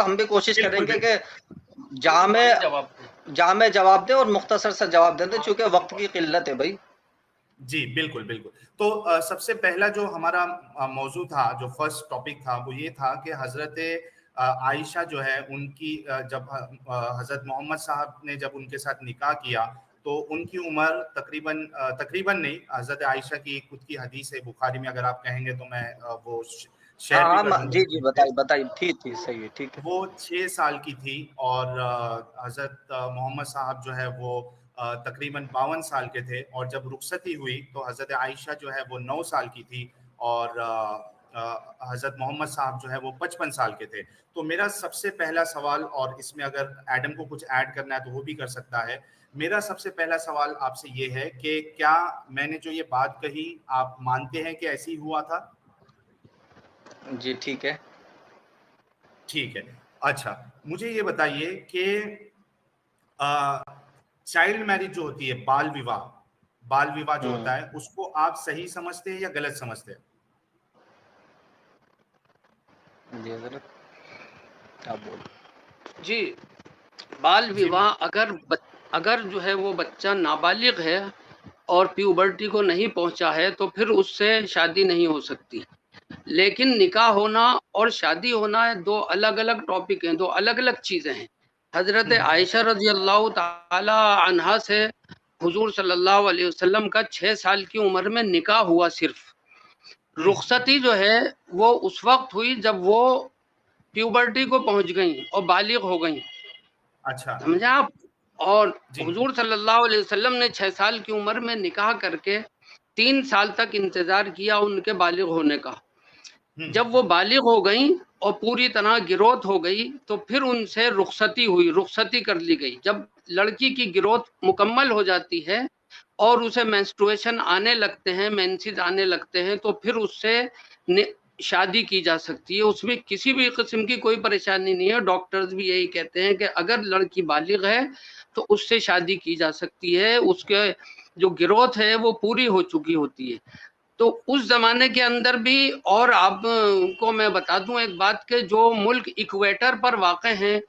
ہم بھی کوشش کریں بالکل گے کہ جامع جواب دیں اور مختصر سے جواب دیں چونکہ وقت کی قلت ہے بھائی. جی بالکل بالکل. تو سب سے پہلا جو ہمارا موضوع تھا، جو فرسٹ ٹاپک تھا، وہ یہ تھا کہ حضرت عائشہ جو ہے ان کی جب حضرت محمد صاحب نے جب ان کے ساتھ نکاح کیا تو ان کی عمر تقریباً نہیں، حضرت عائشہ کی خود کی حدیث ہے بخاری میں، اگر آپ کہیں گے تو میں وہ شیئر بھی کر دوں گا. جی بتائیے ٹھیک صحیح ہے ٹھیک ہے. وہ 6 سال کی تھی اور حضرت محمد صاحب جو ہے وہ تقریباً 52 سال کے تھے، اور جب رخصتی ہوئی تو حضرت عائشہ جو ہے وہ 9 سال کی تھی اور حضرت محمد صاحب جو ہے وہ 55 سال کے تھے. تو میرا سب سے پہلا سوال، اور اس میں اگر ایڈم کو کچھ ایڈ کرنا ہے تو وہ بھی کر سکتا ہے، میرا سب سے پہلا سوال آپ سے یہ ہے کہ کیا میں نے جو یہ بات کہی آپ مانتے ہیں کہ ایسی ہوا تھا؟ جی ٹھیک ہے. ٹھیک ہے. اچھا مجھے یہ بتائیے کہ چائلڈ میرج جو ہوتی ہے، بال وواہ جو ہوتا ہے، اس کو آپ صحیح سمجھتے ہیں یا غلط سمجھتے ہیں؟ جی حضرت آپ بول. جی بال جی وواہ اگر جو ہے وہ بچہ نابالغ ہے اور پیوبرٹی کو نہیں پہنچا ہے تو پھر اس سے شادی نہیں ہو سکتی. لیکن نکاح ہونا اور شادی ہونا دو الگ الگ ٹاپک ہیں، دو الگ الگ چیزیں ہیں. حضرت عائشہ رضی اللہ تعالی عنہا سے حضور صلی اللہ علیہ وسلم کا 6 سال کی عمر میں نکاح ہوا. صرف رخصتی جو ہے وہ اس وقت ہوئی جب وہ پیوبرٹی کو پہنچ گئیں اور بالغ ہو گئیں. اچھا سمجھا آپ؟ اور جی حضور صلی اللہ علیہ وسلم نے 6 سال کی عمر میں نکاح کر کے 3 سال تک انتظار کیا ان کے بالغ ہونے کا. جب وہ بالغ ہو گئیں اور پوری طرح گروتھ ہو گئی تو پھر ان سے رخصتی کر لی گئی. جب لڑکی کی گروتھ مکمل ہو جاتی ہے اور اسے مینسٹرویشن آنے لگتے ہیں، مینسز آنے لگتے ہیں، تو پھر اس سے شادی کی جا سکتی ہے. اس میں کسی بھی قسم کی کوئی پریشانی نہیں ہے. ڈاکٹرز بھی یہی کہتے ہیں کہ اگر لڑکی بالغ ہے تو اس سے شادی کی جا سکتی ہے، اس کے جو گروتھ ہے وہ پوری ہو چکی ہوتی ہے. تو اس زمانے کے اندر بھی، اور آپ کو میں بتا دوں ایک بات کہ جو ملک ایکویٹر پر واقع ہیں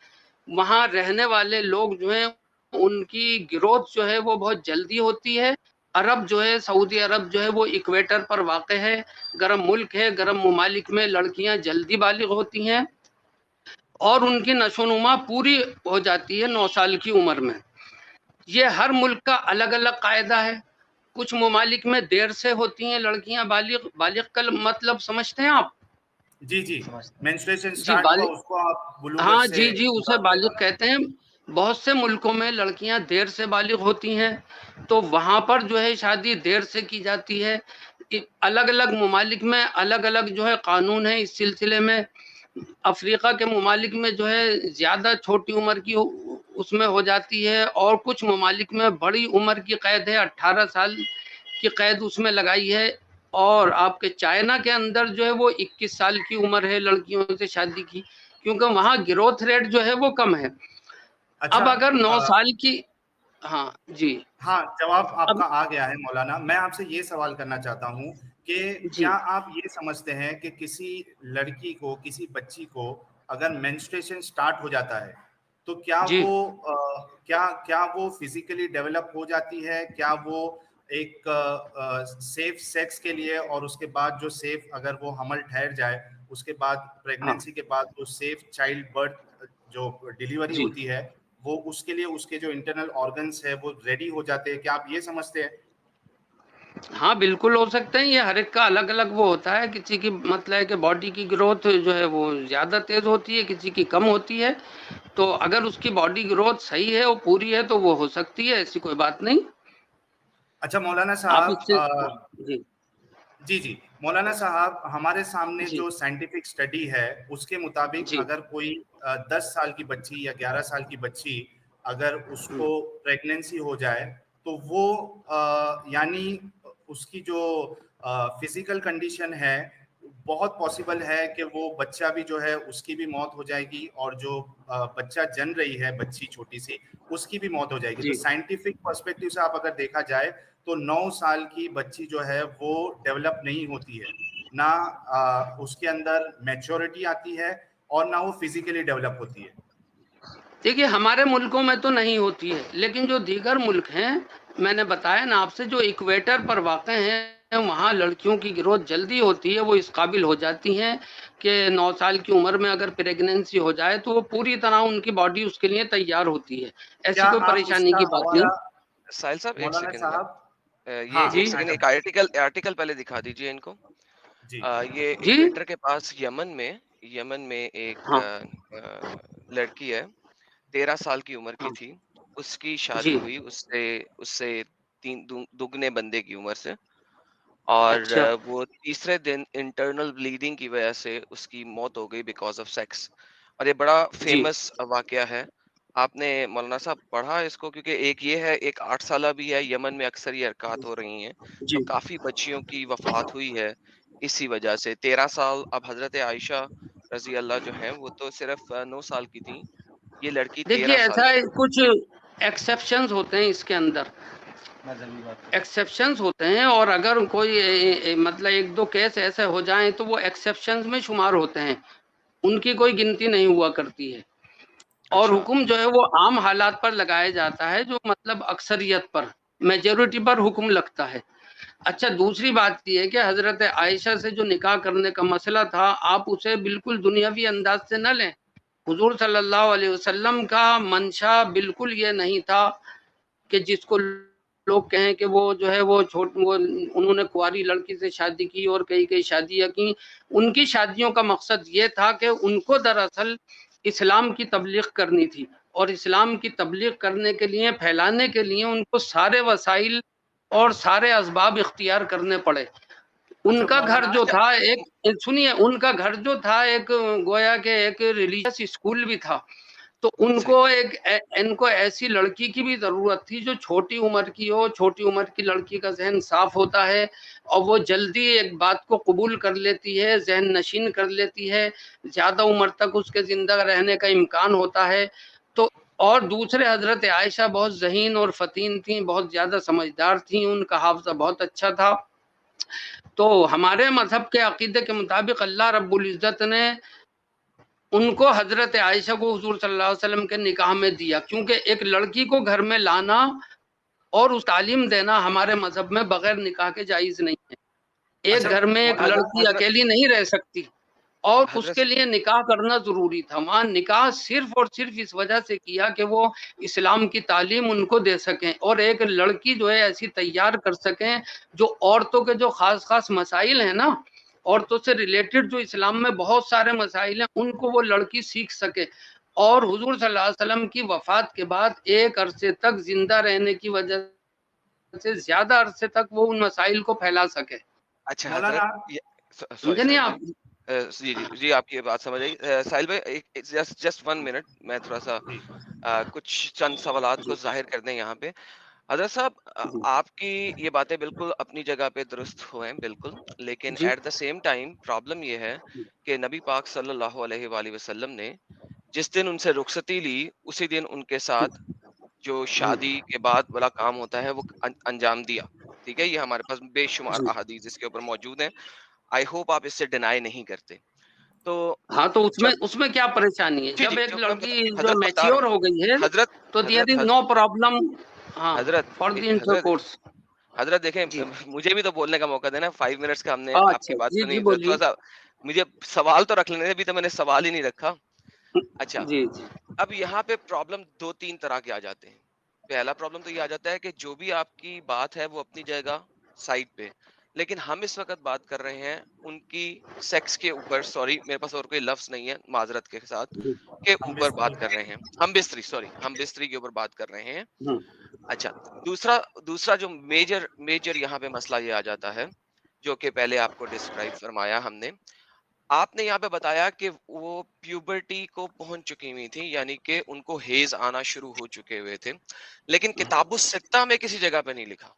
وہاں رہنے والے لوگ جو ہیں ان کی گروتھ جو ہے وہ بہت جلدی ہوتی ہے. عرب جو ہے، سعودی عرب جو ہے وہ ایکویٹر پر واقع ہے، گرم ملک ہے. گرم ممالک میں لڑکیاں جلدی بالغ ہوتی ہیں اور ان کی نشو و نما پوری ہو جاتی ہے 9 سال کی عمر میں. یہ ہر ملک کا الگ الگ قاعدہ ہے. کچھ ممالک میں دیر سے ہوتی ہیں لڑکیاں بالغ کا مطلب سمجھتے ہیں آپ؟ جی مینسٹریشن جی سٹارٹ ہوا اس کو آپ بلوغت ہاں سے جی اسے بالغ کہتے ہیں. بہت سے ملکوں میں لڑکیاں دیر سے بالغ ہوتی ہیں تو وہاں پر جو ہے شادی دیر سے کی جاتی ہے. الگ الگ ممالک میں الگ الگ جو ہے قانون ہے اس سلسلے میں. افریقہ کے ممالک میں جو ہے زیادہ چھوٹی عمر کی اس میں ہو جاتی ہے، اور کچھ ممالک میں بڑی عمر کی قید ہے، 18 سال کی قید اس میں لگائی ہے. اور آپ کے چائنا کے اندر جو ہے وہ 21 سال کی عمر ہے لڑکیوں سے شادی کی، کیونکہ وہاں گروتھ ریٹ جو ہے وہ کم ہے. اچھا اب اگر 9 سال کی ہاں جی جواب آپ اب کا آ گیا ہے مولانا. میں آپ سے یہ سوال کرنا چاہتا ہوں کہ جی کیا آپ یہ سمجھتے ہیں کہ کسی لڑکی کو، کسی بچی کو اگر مینسٹریشن سٹارٹ ہو جاتا ہے تو جی کیا وہ فزیکلی ڈیولپ ہو جاتی ہے؟ کیا وہ ایک سیف سیکس کے لیے، اور اس کے بعد جو سیف اگر وہ حمل ٹھہر جائے اس کے بعد ہاں پریگنینسی کے بعد جو سیف چائلڈ برتھ جو ڈیلیوری جی ہوتی ہے وہ اس کے لیے اس کے جو انٹرنل آرگنس ہے وہ ریڈی ہو جاتے ہیں؟ کیا آپ یہ سمجھتے ہیں؟ ہاں بالکل ہو سکتے ہیں. یہ ہر ایک کا الگ الگ وہ ہوتا ہے. کسی کی مطلب ہے کہ باڈی کی گروتھ جو ہے وہ زیادہ تیز ہوتی ہے، کسی کی کم ہوتی ہے. تو اگر اس کی باڈی گروتھ صحیح ہے اور پوری ہے تو وہ ہو سکتی ہے، ایسی کوئی بات نہیں. اچھا مولانا آپ صاحب، اس سے جی جی مولانا صاحب، ہمارے سامنے جی جو سائنٹیفک اسٹڈی ہے اس کے مطابق جی اگر کوئی 10 سال کی بچی یا 11 سال کی بچی اگر اس کو پریگنینسی ہو جائے تو وہ یعنی اس کی جو فزیکل کنڈیشن ہے بہت پاسبل ہے کہ وہ بچہ بھی جو ہے اس کی بھی موت ہو جائے گی، اور جو بچہ جن رہی ہے بچی چھوٹی سی اس کی بھی موت ہو جائے گی. تو جی سائنٹیفک پرسپیکٹو سے آپ اگر دیکھا جائے تو 9 سال کی بچی جو ہے وہ ڈیولپ نہیں ہوتی ہے، نہ اس کے اندر میچورٹی آتی ہے، اور نہ وہ فزیکلی ڈیولپ ہوتی ہے. دیکھیے ہمارے ملکوں میں تو نہیں ہوتی ہے، لیکن جو دیگر ملک ہیں، میں نے بتایا نا آپ سے، جو ایکویٹر پر واقع ہیں وہاں لڑکیوں کی گروتھ جلدی ہوتی ہے، وہ اس قابل ہو جاتی ہیں کہ 9 سال کی عمر میں اگر پریگننسی ہو جائے تو وہ پوری طرح ان کی باڈی اس کے لیے تیار ہوتی ہے، ایسی کیا کوئی آپ اس پریشانی کا کی بات حوالہ نہیں. ساحل صاحب ایک مولانا سیکنڈ صاحب؟ یہ ہاں ایک جی سیکنڈ، ایک آرٹیکل پہلے دکھا دیجئے ان کو. جی یہ جی ایکویٹر کے پاس یمن میں ایک ہاں لڑکی ہے، 13 سال کی عمر کی ہاں تھی. اس کی شادی جی ہوئی اس سے 3 دگنے بندے کی عمر سے، اور اچھا وہ تیسرے دن انٹرنل بلیڈنگ کی وجہ سے اس کی موت ہو گئی بیکاز آف سیکس. اور یہ بڑا جی فیمس واقعہ ہے. آپ نے مولانا صاحب پڑھا اس کو؟ کیونکہ ایک یہ ہے، ایک 8 سالہ بھی ہے. یمن میں اکثر یہ حرکات ہو رہی ہیں، تو جی کافی بچیوں کی وفات ہوئی ہے اسی وجہ سے. 13 سال. اب حضرت عائشہ رضی اللہ جو ہیں وہ تو صرف 9 سال کی تھیں، یہ لڑکی دیکھیے 13 سال ایسا ہے، کی. کچھ ایکسیپشنز ہوتے ہیں اس کے اندر، ایکسیپشنز ہوتے ہیں، اور اگر کوئی مطلب 1-2 کیس ایسے ہو جائیں تو وہ ایکسیپشنز میں شمار ہوتے ہیں، ان کی کوئی گنتی نہیں ہوا کرتی ہے. اور اچھا حکم جو ہے وہ عام حالات پر لگایا جاتا ہے، جو مطلب اکثریت پر، میجورٹی پر حکم لگتا ہے. اچھا دوسری بات یہ ہے کہ حضرت عائشہ سے جو نکاح کرنے کا مسئلہ تھا، آپ اسے بالکل دنیاوی انداز سے نہ لیں. حضور صلی اللہ علیہ وسلم کا منشا بالکل یہ نہیں تھا کہ جس کو لوگ کہیں کہ وہ جو ہے وہ انہوں نے کنواری لڑکی سے شادی کی اور کئی شادیاں کی. ان کی شادیوں کا مقصد یہ تھا کہ ان کو دراصل اسلام کی تبلیغ کرنی تھی، اور اسلام کی تبلیغ کرنے کے لیے، پھیلانے کے لیے ان کو سارے وسائل اور سارے اسباب اختیار کرنے پڑے. ان اچھا کا گھر مولانا، جو تھا سنیے، ان کا گھر جو تھا ایک گویا کہ ایک ریلیجیس اسکول بھی تھا. تو ان کو ایسی لڑکی کی بھی ضرورت تھی جو چھوٹی عمر کی ہو. چھوٹی عمر کی لڑکی کا ذہن صاف ہوتا ہے اور وہ جلدی ایک بات کو قبول کر لیتی ہے، ذہن نشین کر لیتی ہے، زیادہ عمر تک اس کے زندہ رہنے کا امکان ہوتا ہے. تو اور دوسرے حضرت عائشہ بہت ذہین اور فطین تھیں، بہت زیادہ سمجھدار تھیں، ان کا حافظہ بہت اچھا تھا. تو ہمارے مذہب کے عقیدے کے مطابق اللہ رب العزت نے ان کو، حضرت عائشہ کو، حضور صلی اللہ علیہ وسلم کے نکاح میں دیا، کیونکہ ایک لڑکی کو گھر میں لانا اور اس تعلیم دینا ہمارے مذہب میں بغیر نکاح کے جائز نہیں ہے. ایک اچھا گھر میں ایک لڑکی حضرت اکیلی نہیں رہ سکتی، اور اس حضرت کے لیے نکاح کرنا ضروری تھا. وہاں نکاح صرف اور صرف اس وجہ سے کیا کہ وہ اسلام کی تعلیم ان کو دے سکیں، اور ایک لڑکی جو ہے ایسی تیار کر سکیں جو عورتوں کے جو خاص مسائل ہیں نا، عورتوں سے ریلیٹڈ جو اسلام میں بہت سارے مسائل ہیں، ان کو وہ لڑکی سیکھ سکے. اور حضور صلی اللہ علیہ وسلم کی وفات کے بعد ایک عرصے تک زندہ رہنے کی وجہ سے زیادہ عرصے تک وہ ان مسائل کو پھیلا سکے. اچھا مولانا حضرت، سوری سمجھے نہیں ساحل آپ؟ بھائی، جی آپ کی بات سمجھ آئی. ساحل بھائی جسٹ 1 منٹ، میں تھوڑا سا کچھ چند سوالات کو ظاہر کر دیں یہاں پہ. حضرت صاحب، آپ کی یہ باتیں بالکل اپنی جگہ پہ درست ہوئے بالکل، لیکن جی at the same time problem یہ ہے کہ نبی پاک صلی اللہ علیہ وآلہ وسلم نے جس دن ان سے رخصتی لی، اسی دن ان کے ساتھ جو شادی کے بعد بڑا کام ہوتا ہے وہ انجام دیا. ٹھیک ہے، یہ ہمارے پاس بے شمار جی احادیث اس کے اوپر موجود ہیں. آئی ہوپ آپ اس سے ڈینائی نہیں کرتے. تو ہاں، تو جب اس میں کیا پریشانی ہے؟ جی جب جی ایک جو لڑکی جو حضرت بتا رہا میچیور ہو گئی ہے ہوں، حضرت تو دیر حضرت از نو پرابلم. ہاں، حضرت فار دی انٹر حضرت کورس. حضرت دیکھیں، جی مجھے بھی تو بولنے کا موقع دینا. 5 منٹس کا ہم نے آپ کی اچھا، بات جی سنی. جی بولیے. تھوڑا سا مجھے سوال تو رکھ لینے. ابھی تو میں نے سوال ہی نہیں رکھا. اچھا، جی جی اب یہاں پہ پرابلم 2-3 طرح کے آ جاتے ہیں. پہلا پرابلم تو یہ آ جاتا ہے کہ جو بھی آپ کی بات ہے وہ اپنی جائے گا سائڈ پہ، لیکن ہم اس وقت بات کر رہے ہیں ان کی سیکس کے اوپر. سوری، میرے پاس اور کوئی لفظ نہیں ہے معذرت کے ساتھ، کے ہم اوپر بستری بات کر رہے ہیں. ہم بستری کے اوپر بات کر رہے ہیں. ہوں. اچھا، دوسرا جو میجر یہاں پہ مسئلہ یہ آ جاتا ہے، جو کہ پہلے آپ کو ڈسکرائب فرمایا ہم نے. آپ نے یہاں پہ بتایا کہ وہ پیوبرٹی کو پہنچ چکی ہوئی تھی، یعنی کہ ان کو ہیز آنا شروع ہو چکے ہوئے تھے. لیکن کتاب الستہ میں کسی جگہ پہ نہیں لکھا،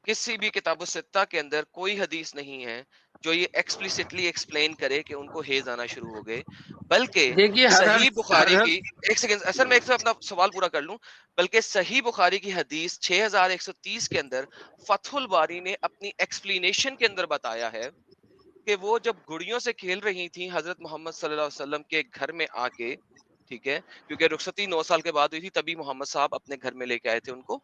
کسی بھی کتاب الستہ کے اندر کوئی حدیث نہیں ہے جو یہ ایکسپلیسٹلی ایکسپلین کرے کہ ان کو ہیز آنا شروع ہو گئے. بلکہ دیکھیے صحیح بخاری ہر کی، ایک سیکنڈ اصل میں ایک اپنا سوال پورا کر لوں، بلکہ صحیح بخاری کی حدیث 6130 کے اندر فتح الباری نے اپنی ایکسپلینیشن کے اندر بتایا ہے کہ وہ جب گڑیوں سے کھیل رہی تھیں حضرت محمد صلی اللہ علیہ وسلم کے گھر میں آ کے، ٹھیک ہے، کیونکہ رخصتی 9 سال کے بعد ہوئی تھی، تبھی محمد صاحب اپنے گھر میں لے کے آئے تھے ان کو،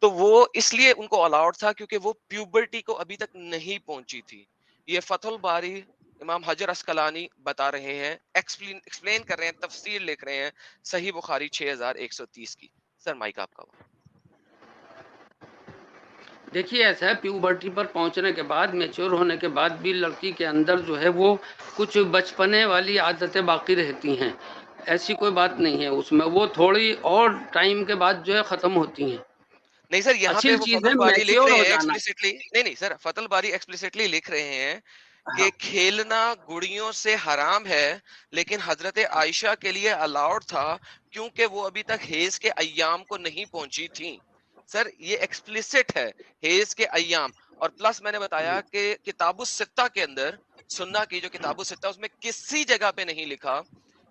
تو وہ اس لیے ان کو الاؤڈ تھا کیونکہ وہ پیوبرٹی کو ابھی تک نہیں پہنچی تھی. یہ فتح الباری امام حجر اسقلانی بتا رہے ہیں، ایکسپلین کر رہے ہیں، تفسیر لکھ رہے ہیں صحیح بخاری 6130 کی. سر مائک آپ کا. دیکھیے ایسا ہے، پیوبرٹی پر پہنچنے کے بعد، میچور ہونے کے بعد بھی لڑکی کے اندر جو ہے وہ کچھ بچپنے والی عادتیں باقی رہتی ہیں، ایسی کوئی بات نہیں ہے اس میں، وہ تھوڑی اور ٹائم کے بعد جو ہے ختم ہوتی ہیں. نہیں سر، یہاں اصل پہ وہ چیز فتح ہے الباری لکھ میچور رہے ہو ہیں جانا. ایکسپلیسٹلی، نہیں سر، فتح الباری ایکسپلیسٹلی لکھ رہے ہیں ہاں کہ کھیلنا گڑیوں سے حرام ہے، لیکن حضرت عائشہ کے لیے الاؤڈ تھا کیونکہ وہ ابھی تک حیض کے ایام کو نہیں پہنچی تھیں. سر یہ ایکسپلیسٹ ہے، حیض کے ایام. اور پلس میں نے بتایا کہ کتاب الستہ کے اندر، سننا کی جو کتاب الستہ، اس میں کسی جگہ پہ نہیں لکھا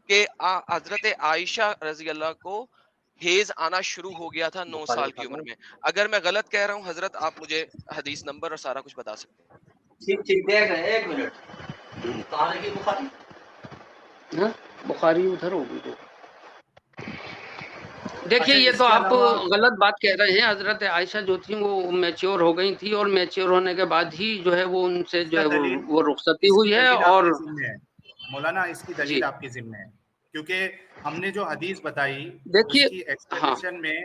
کہ حضرت عائشہ رضی اللہ کو حیض آنا شروع ہو گیا تھا 9 سال کی عمر میں. اگر میں غلط کہہ رہا ہوں حضرت، آپ مجھے حدیث نمبر اور سارا کچھ بتا سکتے ہیں. ٹھیک ٹھیک دیکھ رہے ہیں، ایک منٹ. کہاں رہی بخاری؟ ہاں بخاری ادھر ہوگی تو. دیکھیے اچھا یہ اس تو کے آپ علاوہ غلط بات کہہ رہے ہیں. حضرت عائشہ جو تھیں وہ میچور ہو گئی تھی، اور میچور ہونے کے بعد ہی جو ہے وہ ان سے اس جو کا ہے دلیل، وہ رخصتی اس کی ہوئی ہے. دلیل آپ اور کے ذمہ ہے مولانا، اس کی جی دلیل آپ کے ذمہ ہے، کیونکہ ہم نے جو حدیث بتائی اس دیکھیے، کی ہاں ایکسپلینیشن میں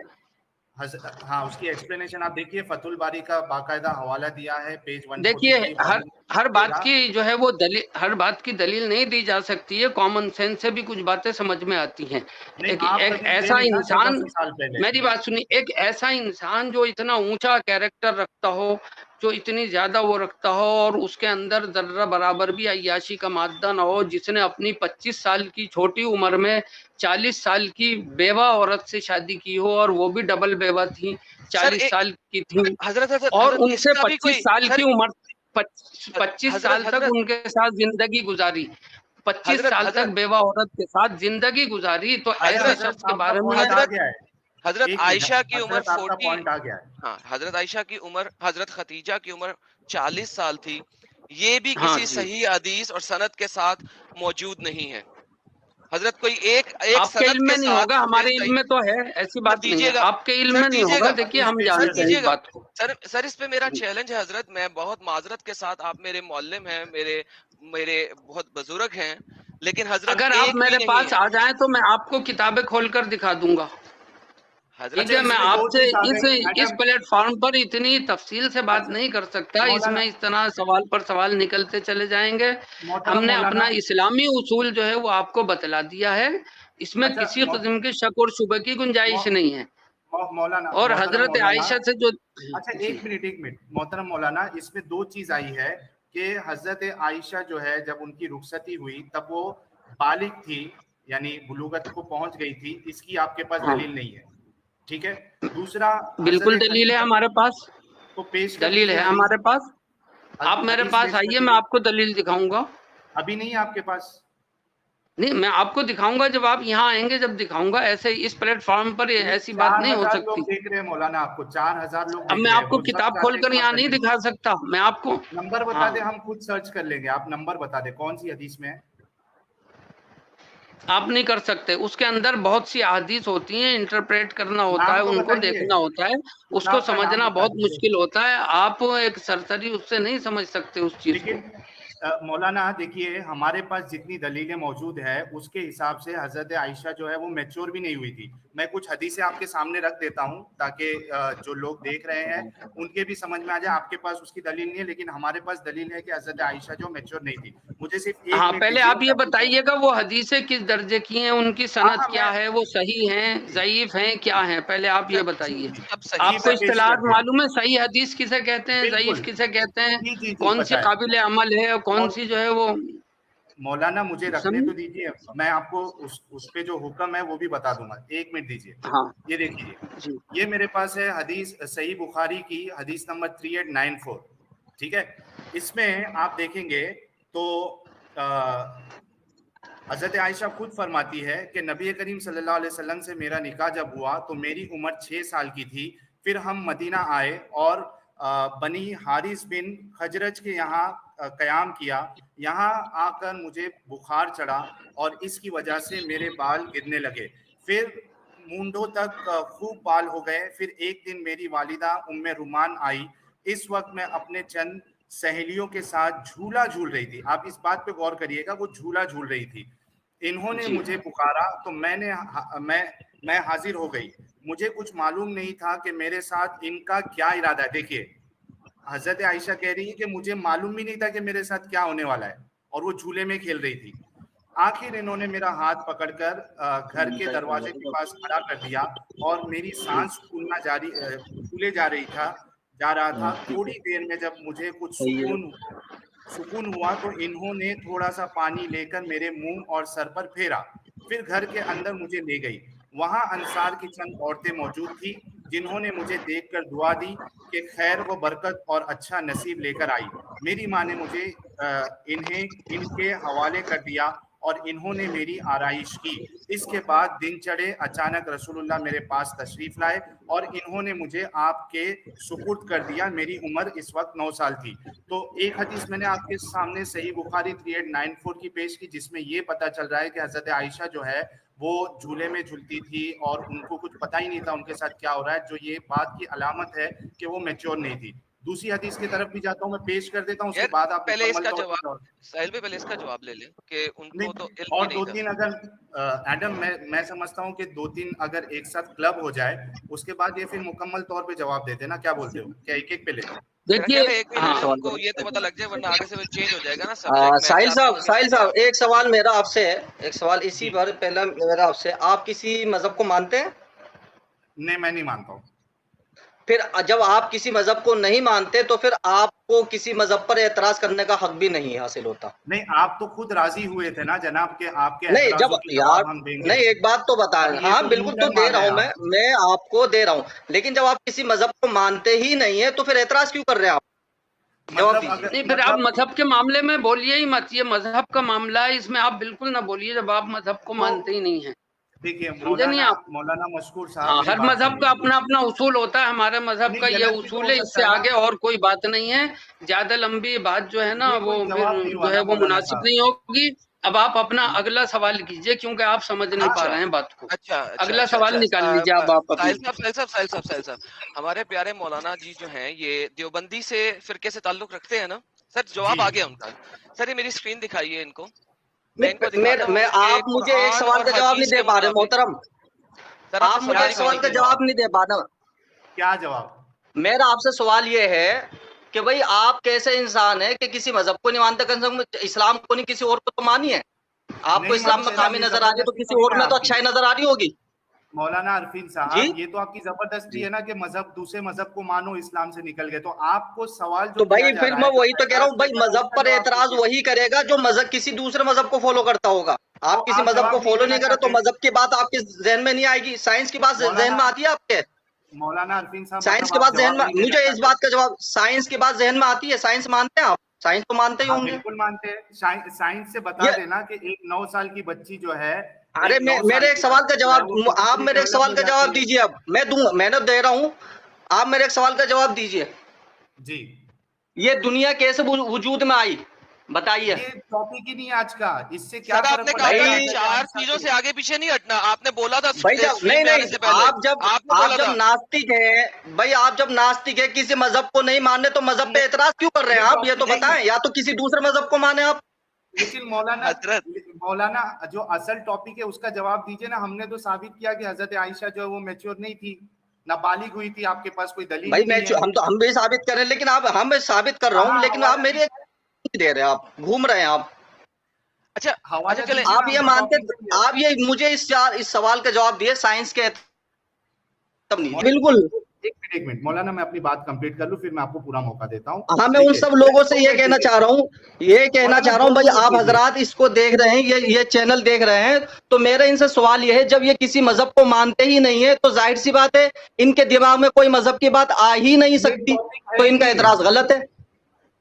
ہاں اس کی ایکسپلینیشن آپ دیکھیے، فتح الباری کا باقاعدہ حوالہ دیا ہے، پیج دیکھیے 143 والی ہر بات 13. کی جو ہے وہ دلیل، ہر بات کی دلیل نہیں دی جا سکتی ہے، کامن سینس سے بھی کچھ باتیں سمجھ میں آتی ہیں. نہیں ایک آپ ایک دلیل دے ایسا رہی نا انسان، 1400 سال پہلے. میری بات سنیے، ایک ایسا انسان جو اتنا اونچا کیریکٹر رکھتا ہو، جو اتنی زیادہ وہ رکھتا ہو، اور اس کے اندر ذرہ برابر بھی عیاشی کا مادہ نہ ہو، جس نے اپنی 25 سال کی چھوٹی عمر میں 40 سال کی بیوہ عورت سے شادی کی ہو، اور وہ بھی ڈبل بیوہ تھی، سر 40 سال کی تھی، اور حضرت ان اس سے کا بھی 25 کوئی سال سر، کی عمر، 25 سال تک حضرت ان کے ساتھ زندگی گزاری، 25 حضرت سال تک حضرت بیوہ عورت کے ساتھ زندگی گزاری. تو اچھا ایسے حضرت شخص حضرت کے آپ کا بارے میں پوائنٹ آ حضرت گیا ہے، حضرت ایک منٹ عائشہ کی عمر حضرت آپ کا 40، پوائنٹ آ گیا ہے. ہاں حضرت عائشہ کی عمر، حضرت خدیجہ کی عمر 40 سال تھی. یہ بھی ہاں کسی جی، صحیح حدیث اور سند کے ساتھ موجود نہیں ہے. حضرت کوئی ایک آپ کے سند علم کے میں نہیں ساتھ ہوگا، مجھے ہمارے علم صحیح، میں تو ہے، ایسی سر بات نہیں ہے. دیجیے گا، آپ کے علم سر میں نہیں دیجیے ہوگا، گا، دیکھیے ہم پیش سر جانتے ہیں کیجئے. اس دیجیے گا. بات کو. سر اس پہ میرا چیلنج ہے حضرت، میں بہت معذرت کے ساتھ، آپ میرے معلم ہیں، میرے بہت بزرگ ہیں، لیکن حضرت اگر آپ ایک بھی میرے نہیں پاس ہے. آ جائیں تو میں آپ کو کتابیں کھول کر دکھا دوں گا. حضرت ٹھیک اچھا ہے، اس میں میں آپ دو سے چیز آ گئی اس میڈم. پلیٹ فارم پر اتنی تفصیل سے بات اچھا نہیں کر سکتا، اس مولانا، میں اس طرح سوال پر سوال نکلتے چلے جائیں گے. ہم محترم نے مولانا، اپنا اسلامی اصول جو ہے وہ آپ کو بتلا دیا ہے، اس میں اچھا کسی قسم کی شک اور شبہ کی گنجائش نہیں ہے. مولانا، اور محترم حضرت مولانا، عائشہ سے جو، اچھا جی ایک منٹ محترم مولانا، اس میں دو چیز آئی ہے کہ حضرت عائشہ جو ہے جب ان کی رخصتی ہوئی تب وہ بالغ تھی، یعنی بلوغت کو پہنچ گئی تھی، اس کی آپ کے پاس ہاں دلیل نہیں ہے، ٹھیک ہے. دوسرا بالکل حضرت دلیل ہے خدیجہ ہمارے پاس، کو پیش کر دلیل دیجئے، ہے حدیث ہمارے پاس. آپ میرے حدیث پاس پیش کر آئیے، میں دیجئے. آپ کو دلیل دکھاؤں گا. ابھی نہیں ہے آپ کے پاس؟ نہیں، میں آپ کو دکھاؤں گا جب آپ یہاں آئیں گے، جب دکھاؤں گا. ایسے اس پلیٹ فارم پر ایسی بات نہیں ہو 4000 سکتی. لوگ دیکھ رہے ہیں مولانا، آپ کو 4000 لوگ اب دیکھ میں رہے ہیں، آپ کو وہ سب کتاب چاہتے کھول ہیں کر کہ آپ یہاں نہیں کنٹینیو. دکھا سکتا میں آپ کو. نمبر بتا ہاں دیں، ہم خود سرچ کر لیں گے، آپ نمبر بتا دیں کون سی حدیث میں ہے. آپ نہیں کر سکتے، اس کے اندر بہت سی احادیث ہوتی ہیں، انٹرپریٹ کرنا ہوتا ہے، نام تو ان کو بتائیے، دیکھنا ہوتا ہے، اس کو کتاب کا نام سمجھنا بتا بہت دیجیے. مشکل ہوتا ہے. آپ ایک سرسری اس سے نہیں سمجھ سکتے اس چیز کو. لیکن مولانا دیکھیے، ہمارے پاس جتنی دلیلیں موجود ہے اس کے حساب سے حضرت عائشہ جو ہے وہ میچور بھی نہیں ہوئی تھی. میں کچھ حدیثیں آپ کے سامنے رکھ دیتا ہوں تاکہ جو لوگ دیکھ رہے ہیں ان کے بھی سمجھ میں آ جائے. آپ کے پاس اس کی دلیل نہیں ہے، لیکن ہمارے پاس دلیل ہے کہ حضرت عائشہ جو میچور نہیں تھی. مجھے صرف ایک ہاں منٹ پہلے دیجیے آپ یہ تاکہ میں، بتائیے گا وہ حدیثیں کس درجے کی ہیں، ان کی ہاں سند ہاں میں، کیا ہے، وہ صحیح ہیں، جی ضعیف ہیں، کیا ہیں، پہلے آپ سر یہ جی بتائیے. جی سب جی صحیح آپ کو میں سر. پیش اصطلاحات کرتے ہیں، معلوم ہے، صحیح حدیث کسے کہتے ہیں، ضعیف بالکل. کسے کہتے ہیں، جی جی جی کون سی پتہ ہے. قابل عمل ہے اور کون سی جو ہے وہ. مولانا مجھے رکھنے سمجھ، تو دیجیے، میں آپ کو اس پہ جو حکم ہے وہ بھی بتا دوں گا. ایک منٹ دیجیے. ہاں یہ دیکھیے، جی یہ میرے پاس ہے حدیث صحیح بخاری کی حدیث نمبر 3894، ٹھیک ہے. اس میں آپ دیکھیں گے تو حضرت عائشہ خود فرماتی ہے کہ نبی کریم صلی اللہ علیہ وسلم سے میرا نکاح جب ہوا تو میری عمر 6 سال کی تھی. پھر ہم مدینہ آئے اور بنی حارث بن خجرج کے یہاں قیام کیا, یہاں آ کر مجھے بخار چڑھا اور اس کی وجہ سے میرے بال گرنے لگے, پھر مونڈوں تک خوب بال ہو گئے. پھر ایک دن میری والدہ ام رومان آئی, اس وقت میں اپنے چند سہیلیوں کے ساتھ جھولا جھول رہی تھی. آپ اس بات پہ غور کریے گا, وہ جھولا جھول رہی تھی. انہوں نے مجھے پکارا تو میں حاضر ہو گئی. مجھے کچھ معلوم نہیں تھا کہ میرے ساتھ ان کا کیا ارادہ ہے. دیکھیے حضرت عائشہ کہہ رہی ہے کہ مجھے معلوم بھی نہیں تھا کہ میرے ساتھ کیا ہونے والا ہے, اور وہ جھولے میں کھیل رہی تھی. آخر انہوں نے میرا ہاتھ پکڑ کر گھر کے دروازے کے پاس کھڑا کر دیا, اور میری سانس پھولے جا رہا تھا. تھوڑی دیر میں جب مجھے کچھ سکون ہوا تو انہوں نے تھوڑا سا پانی لے کر میرے منہ اور سر پر پھیرا, پھر گھر کے اندر مجھے لے گئی. وہاں انصار کی چند عورتیں موجود تھی جنہوں نے مجھے دیکھ کر دعا دی کہ خیر و برکت اور اچھا نصیب لے کر آئی. میری ماں نے مجھے ان کے حوالے کر دیا اور انہوں نے میری آرائش کی. اس کے بعد دن چڑھے, اچانک رسول اللہ میرے پاس تشریف لائے اور انہوں نے مجھے آپ کے سپرد کر دیا. میری عمر اس وقت 9 سال تھی. تو ایک حدیث میں نے آپ کے سامنے صحیح بخاری 3894 کی پیش کی, جس میں یہ پتہ چل رہا ہے کہ حضرت عائشہ جو ہے وہ جھولے میں جھولتی تھی اور ان کو کچھ پتہ ہی نہیں تھا ان کے ساتھ کیا ہو رہا ہے, جو یہ بات کی علامت ہے کہ وہ میچور نہیں تھی. دوسری حدیث کی طرف بھی جاتا ہوں, میں پیش کر دیتا ہوں, اس کے بعد آپ پہلے اس کا جواب ساحل بھائی پہلے اس کا جواب لے لیں کہ ان کو تو علم اور ہی دو نہیں تین اگر ایڈم میں سمجھتا ہوں کہ 2-3 اگر ایک ساتھ کلب ہو جائے اس کے بعد یہ پھر مکمل طور پہ جواب دیتے نا, کیا بولتے ہو, کیا ایک ایک پہ لے؟ دیکھیے ان کو یہ تو پتہ لگ جائے ورنہ آگے سے وہ چینج ہو جائے گا نا ساحل صاحب ایک سوال میرا آپ سے ہے, ایک سوال اسی پر پہلا میرا آپ سے, آپ کسی مذہب کو مانتے ہیں؟ نہیں, میں نہیں مانتا ہوں. پھر جب آپ کسی مذہب کو نہیں مانتے تو پھر آپ کو کسی مذہب پر اعتراض کرنے کا حق بھی نہیں حاصل ہوتا. نہیں, آپ تو خود راضی ہوئے تھے نا جناب کہ آپ کے نہیں, جب اعتراضوں کی یار جواب ہم دیں گے. نہیں, ایک بات تو بتائیں. ہاں بالکل, تو دے رہا ہوں میں آپ کو دے رہا ہوں, لیکن جب آپ کسی مذہب کو مانتے ہی نہیں ہیں تو پھر اعتراض کیوں کر رہے ہیں آپ؟ نہیں, پھر آپ مذہب کے معاملے میں بولیے ہی مت, یہ مذہب کا معاملہ ہے, اس میں آپ بالکل نہ بولیے جب آپ مذہب کو مانتے ہی نہیں ہیں. دیکھیے مولانا مشکور صاحب, ہر مذہب کا اپنا اپنا اصول ہوتا ہے, ہمارے مذہب کا یہ اصول ہے, اس سے آگے اور کوئی بات نہیں ہے. زیادہ لمبی بات جو ہے نا وہ جو ہے وہ مناسب نہیں ہوگی. اب آپ اپنا اگلا سوال کیجئے کیونکہ آپ سمجھ نہیں پا رہے ہیں بات کو. اگلا سوال نکال لیجیے. آپ ساحل صاحب ہمارے پیارے مولانا جی جو ہیں یہ دیوبندی سے فرقے سے تعلق رکھتے ہیں نا سر؟ جواب آ گیا ان کا. سر یہ میری اسکرین دکھائیے ان کو. میں آپ مجھے ایک سوال کا جواب نہیں دے پا رہے محترم, آپ مجھے ایک سوال کا جواب نہیں دے پا رہے. کیا جواب؟ میرا آپ سے سوال یہ ہے کہ بھئی آپ کیسے انسان ہے کہ کسی مذہب کو نہیں مانتے, اسلام کو نہیں, کسی اور کو تو مانی ہے. آپ کو اسلام میں خامی نظر آ رہی ہے تو کسی اور میں تو اچھائی نظر آ رہی ہوگی. مولانا عرفین صاحب یہ تو آپ کی زبردستی ہے نا کہ مذہب دوسرے مذہب کو مانو, اسلام سے نکل گئے. تو آپ کو سوال تو بھائی پھر میں وہی تو کہہ رہا ہوں, بھائی مذہب پر اعتراض وہی کرے گا جو مذہب کسی دوسرے مذہب کو فالو کرتا ہوگا. آپ کسی مذہب کو فالو نہیں کرے تو مذہب کی بات آپ کے ذہن میں نہیں آئے گی. سائنس کی بات ذہن میں آتی ہے آپ کے؟ مولانا عرفین صاحب سائنس کی بات ذہن میں, مجھے اس بات کا جواب, سائنس کی بات ذہن میں آتی ہے؟ سائنس مانتے ہیں آپ؟ سائنس تو مانتے ہی ہوں گے. بالکل مانتے ہیں. سائنس سے بتا دینا کہ ایک 9 سال کی بچی جو ہے, ارے میرے ایک سوال کا جواب, آپ میرے ایک سوال کا جواب دیجیے. اب میں دوں گا, میں نے دے رہا ہوں, آپ میرے ایک سوال کا جواب دیجیے. جی, یہ دنیا کیسے وجود میں آئی بتائیے. یہ ٹاپک ہی نہیں آج کا, اس سے کیا آپ نے کہا 4 چیزوں سے آگے پیچھے نہیں ہٹنا. آپ نے بولا تھا نہیں, آپ جب ناستک ہیں بھائی, آپ جب ناستک ہے کسی مذہب کو نہیں ماننے تو مذہب پہ اعتراض کیوں کر رہے ہیں آپ؟ یہ تو بتائیں, یا تو کسی دوسرے مذہب کو مانے آپ. لیکن مولانا جو اصل ٹاپک ہے اس کا جواب دیجئے نا. ہم نے تو ثابت کیا کہ حضرت عائشہ جو ہے وہ میچور نہیں تھی, نابالغ ہوئی تھی. آپ کے پاس کوئی دلیل نہیں ہے. ہم بھی ثابت کریں, لیکن ہم ثابت کر رہا ہوں, لیکن آپ میری دے رہے ہیں, آپ گھوم رہے ہیں آپ. اچھا آپ یہ مانتے, آپ یہ مجھے اس سوال کا جواب دیے سائنس کے بالکل. ایک منٹ مولانا, میں اپنی بات کمپلیٹ کر لوں پھر میں آپ کو پورا موقع دیتا ہوں. ہاں, میں ان سب لوگوں سے یہ کہنا چاہ رہا ہوں بھائی, آپ حضرات اس کو دیکھ رہے ہیں, یہ چینل دیکھ رہے ہیں, تو میرا ان سے سوال یہ ہے, جب یہ کسی مذہب کو مانتے ہی نہیں ہے تو ظاہر سی بات ہے ان کے دماغ میں کوئی مذہب کی بات آ ہی نہیں سکتی, تو ان کا اعتراض غلط ہے.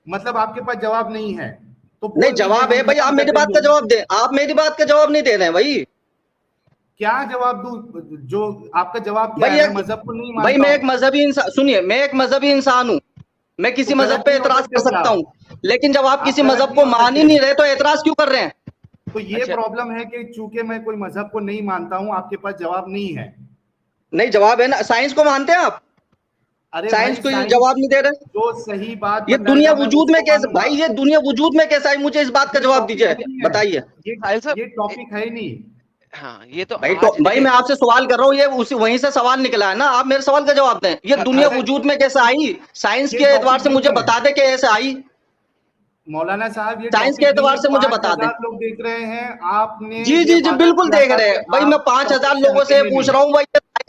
مطلب آپ کے پاس جواب نہیں ہے؟ تو نہیں, جواب ہے بھائی, آپ میری بات کا جواب دیں. آپ میری بات کا جواب نہیں دے رہے ہیں بھائی. کیا جواب دوں؟ جو آپ کا جواب کیا ہے؟ مذہب کو نہیں مانتا. بھائی میں ایک مذہبی انسان, سنیے, میں ایک مذہبی انسان ہوں, میں کسی مذہب پہ اعتراض کر سکتا ہوں. لیکن جب آپ کسی آپ مذہب کو مان ہی نہیں رہے تو اعتراض کیوں کر رہے ہیں؟ تو یہ پرابلم ہے کہ چونکہ میں کوئی مذہب کو نہیں مانتا ہوں، آپ کے پاس جواب نہیں ہے. نہیں جواب ہے نا. سائنس کو مانتے ہیں آپ؟ ارے سائنس کو بھائی، جواب نہیں دے رہے. جو صحیح بات یہ بتائے دنیا گا میں وجود اس میں کو کیسے مانوں گا. بھائی، یہ دنیا وجود میں کیسا ہے؟ مجھے اس بات کا یہ جواب ٹاپک دیجیے، نہیں ہے. بتائیے. یہ ٹاپک ہے نہیں. ہاں یہ تو بھائی آج بھائی میں آپ سے سوال کر رہا ہوں، یہ وہیں سے سوال نکلا ہے نا. آپ میرے سوال کا جواب دیں. یہ دنیا وجود میں کیسے آئی؟ سائنس کے اعتبار سے مجھے بتا دیں کہ ایسے آئی. مولانا صاحب یہ سائنس کے ٹاپک نہیں اعتبار ہے. سے مجھے بتا دیں. 5,000 لوگ دیکھ رہے ہیں. آپ نے جی جی یہ جی وعدہ بالکل کیا دیکھ تھا رہے کہ ہیں بھائی. میں آپ 5,000 ٹاپک سے لوگوں سے ہٹیں گے پوچھ نہیں. رہا ہوں بھائی،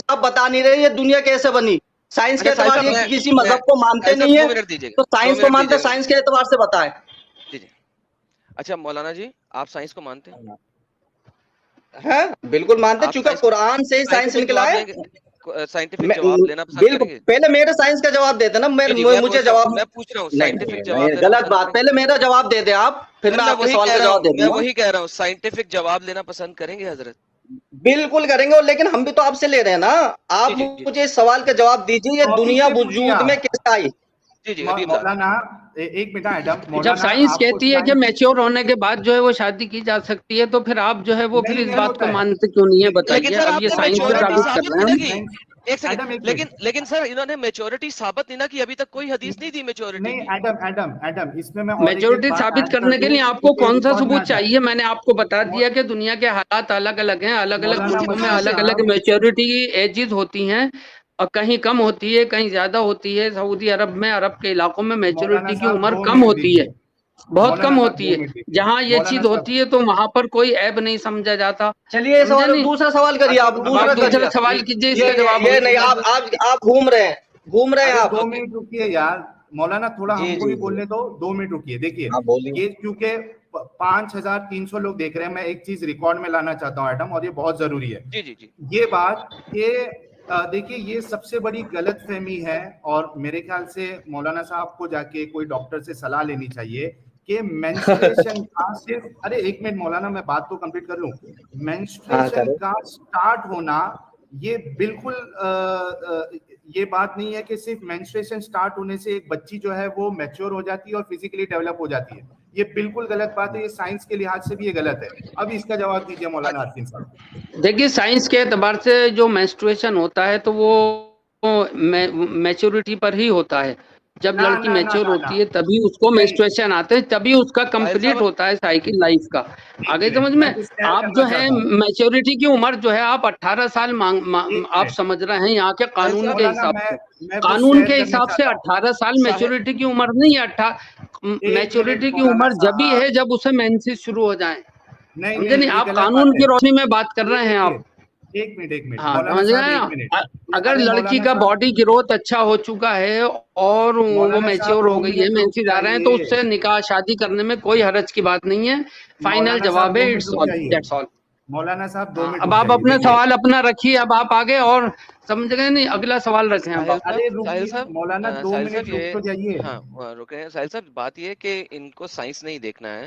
آپ بتا نہیں رہے یہ دنیا کیسے بنی. سائنس کے اچھا اعتبار صاحب سے کسی مذہب کو مانتے صاحب نہیں 2 ہیں منٹ دیجیے تو گا، 2 سائنس کو منٹ مانتے. دیجیے گا. سائنس کے اعتبار سے بتائیں. جی جی. اچھا مولانا جی، آپ سائنس کو مانتے ہیں؟ ہیں بالکل مانتے، آپ چونکہ قرآن سے ہی سائنس سائنٹیفک نکلا جواب ہے. لیں گے؟ سائنٹیفک جواب لینا پسند بالکل کریں گے؟ پہلے میرے سائنس کا جواب دیتے نا. جی جی، مجھے جواب میں پوچھ رہا ہوں نہیں سائنٹیفک جواب نہیں، لینا غلط پسند بات. کریں گے؟ پہلے میرا جواب دے دیں آپ، پھر میں آپ کے سوال کا جواب دے میں دوں گا. وہی کہہ رہا ہوں، سائنٹیفک جواب لینا پسند کریں گے حضرت؟ بالکل کریں گے، لیکن ہم بھی تو آپ سے لے رہے ہیں نا. آپ جی جی جی مجھے اس سوال کا جواب دیجیے، یہ ٹاپک دنیا سے پوچھیے وجود میں آپ. کیسے آئی؟ جی جی ابھی مولانا ایک منٹ ایڈم. جب مولانا سائنس آپ کو کہتی ہے کہ میچور ہونے کے بعد جو ہے وہ شادی کی جا سکتی ہے، تو پھر آپ جو ہے وہ پھر اس نہیں بات کو ہوتا ہے. مانتے کیوں نہیں ہے؟ لیکن بتائیے. سر اب آپ یہ نے سائنس سے میچورٹی ثابت کر ثابت رہے نہیں ہیں. نہ کی. ایک ایڈم سیکنڈ. ایک منٹ. لیکن سر انہوں نے میچورٹی ثابت نہیں نہ کی. ابھی تک کوئی حدیث نہیں دی میچورٹی نہیں کی. ایڈم اس میں اور ایک میچورٹی بات ثابت ایڈ کر کرنے کے دوں لیے آپ کہ کو یہ کون سا ریکارڈ میں آ ثبوت جائے. چاہیے؟ میں نے آپ کو بتا دیا کہ دنیا کے حالات الگ الگ ہیں. الگ الگ مولانا ملکوں میں مسعود الگ الگ صاحب میچورٹی ایجز ہوتی ہیں، اور کہیں کم ہوتی ہے، کہیں زیادہ ہوتی ہے. سعودی عرب میں، عرب کے علاقوں میں مولانا میچورٹی کی صاحب عمر 2 کم منٹ ہوتی ہے، دیجیے. بہت مولانا کم صاحب ہوتی 2 ہے. منٹ دیجیے. جہاں یہ مولانا چیز صاحب ہوتی ہے تو وہاں پر کوئی عیب نہیں سمجھا جاتا. چلیے سمجھے سوال، نہیں؟ دوسرا سوال کریے. آپ اب آپ دوسرا دوسرا کریے. سوال کیجیے، اس کا یہ جواب یہ ہم نہیں، کو دیں. آپ گھوم رہے ہیں ارے آپ. 2 منٹ رکیے یار. مولانا تھوڑا جی ہم کو جی بھی جی بولنے دو. 2 منٹ رکیے. دیکھیے ہاں بولیے. یہ کیونکہ 5,300 لوگ دیکھ رہے ہیں، میں ایک چیز ریکارڈ میں لانا چاہتا ہوں ایڈم، اور یہ بہت ضروری ہے. جی جی جی. یہ بات کہ دیکھیے یہ سب سے بڑی غلط فہمی ہے، اور میرے خیال سے مولانا صاحب کو جا کے کوئی ڈاکٹر سے صلاح لینی چاہیے کہ مینسٹریشن کا صرف، ارے ایک منٹ مولانا میں بات تو کمپلیٹ کر لوں. ہاں مینسٹریشن کرو. کا سٹارٹ ہونا یہ بالکل یہ بات نہیں ہے کہ صرف مینسٹریشن سٹارٹ ہونے سے ایک بچی جو ہے وہ میچور ہو جاتی ہے اور فزیکلی ڈیولپ ہو جاتی ہے. یہ بالکل غلط بات ہے. یہ سائنس کے لحاظ سے بھی یہ غلط ہے. اب اس کا جواب دیجیے مولانا عارفین صاحب. دیکھیے سائنس کے اعتبار سے جو مینسٹریشن ہوتا ہے تو وہ میچورٹی پر ہی ہوتا ہے. جب نہ لڑکی نہ نہ میچور نہ ہوتی نہ ہے تبھی اس کو نہیں. مینسٹریشن آتے ہیں، تبھی اس کا ساحل کمپلیٹ صاحب ہوتا ہے سائیکل لائف کا. ایک آگے منٹ سمجھ میں کچھ ایڈ آپ کرنا جو ہے چاہتا ہوں. میچورٹی کی عمر جو ہے آپ 18 سال ایک آپ منٹ سمجھ رہے ہیں یہاں کے ساحل قانون صاحب کے مولانا حساب سے. میں کچھ قانون شیئر کے کرنا حساب سے چاہتا ہوں. 18 سال صاحب میچورٹی کی عمر نہیں ہے. ایک منٹ میچورٹی کی مولانا عمر جبھی صاحب. ہے جب اسے مینسز شروع ہو جائیں. نہیں سمجھے نہیں؟ یہ آپ غلط قانون بات ہے. کی روشنی میں بات کر یہ رہے ہیں دیکھیے آپ. ایک منٹ ہاں مولانا سمجھ صاحب گئے ایک نا. منٹ. اگر ارے لڑکی مولانا کا صاحب باڈی گروتھ اچھا ہو چکا ہے اور وہ مولانا میچور صاحب ہو 2 گئی ہے، منٹ رک مینسز آ رہے ہیں، تو اس جائیے. سے نکاح شادی کرنے میں کوئی حرج کی بات نہیں ہے. فائنل مولانا صاحب جواب 2 ہے منٹ اٹس رک آل، جائیے. That's all. مولانا صاحب 2 ہاں منٹ اب رک آپ جائیے. اپنا دیکھیے سوال اپنا رکھیے. اب آپ آگے اور سمجھ گئے نہیں؟ اگلا سوال رکھیں اب ساحل آپ. ارے صاحب رکیے مولانا 2 ساحل صاحب منٹ رک یہ تو جائیے. ہاں رکے ہیں. ساحل صاحب بات یہ ہے کہ ان کو سائنس نہیں دیکھنا ہے.